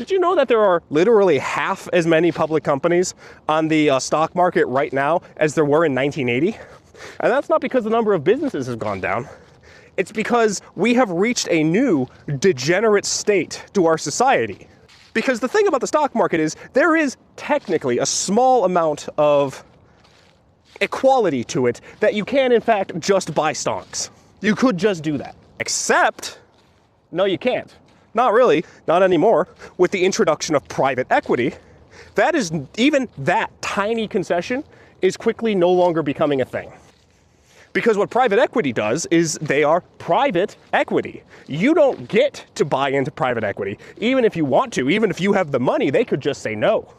Did you know that there are literally half as many public companies on the stock market right now as there were in 1980? And that's not because the number of businesses has gone down. It's because we have reached a new degenerate state to our society. Because the thing about the stock market is there is technically a small amount of equality to it that you can in fact just buy stocks. You could just do that. Except, no you can't. Not really, not anymore. With the introduction of private equity, that is, even that tiny concession is quickly no longer becoming a thing. Because what private equity does is they are private equity. You don't get to buy into private equity. Even if you want to, even if you have the money, they could just say no.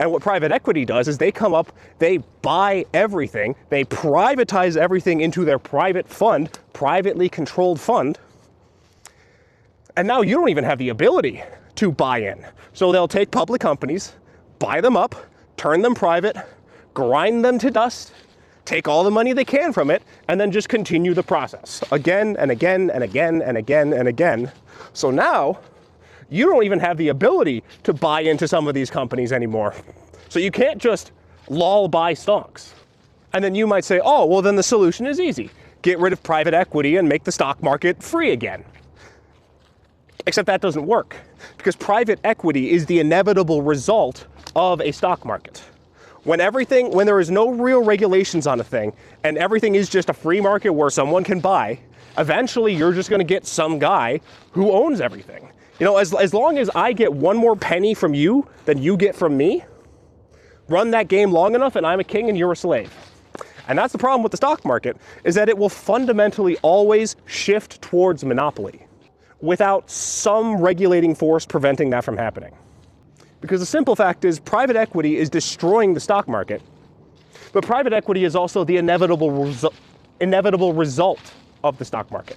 And what private equity does is they come up, they buy everything, they privatize everything into their private fund, privately controlled fund. And now you don't even have the ability to buy in. So they'll take public companies, buy them up, turn them private, grind them to dust, take all the money they can from it, and then just continue the process again and again and again and again and again. So now you don't even have the ability to buy into some of these companies anymore. So you can't just lull buy stocks. And then you might say, oh, well then the solution is easy. Get rid of private equity and make the stock market free again. Except that doesn't work, because private equity is the inevitable result of a stock market. When there is no real regulations on a thing, and everything is just a free market where someone can buy, eventually you're just gonna get some guy who owns everything. You know, as long as I get one more penny from you than you get from me, run that game long enough and I'm a king and you're a slave. And that's the problem with the stock market, is that it will fundamentally always shift towards monopoly, without some regulating force preventing that from happening. Because the simple fact is private equity is destroying the stock market, but private equity is also the inevitable result of the stock market.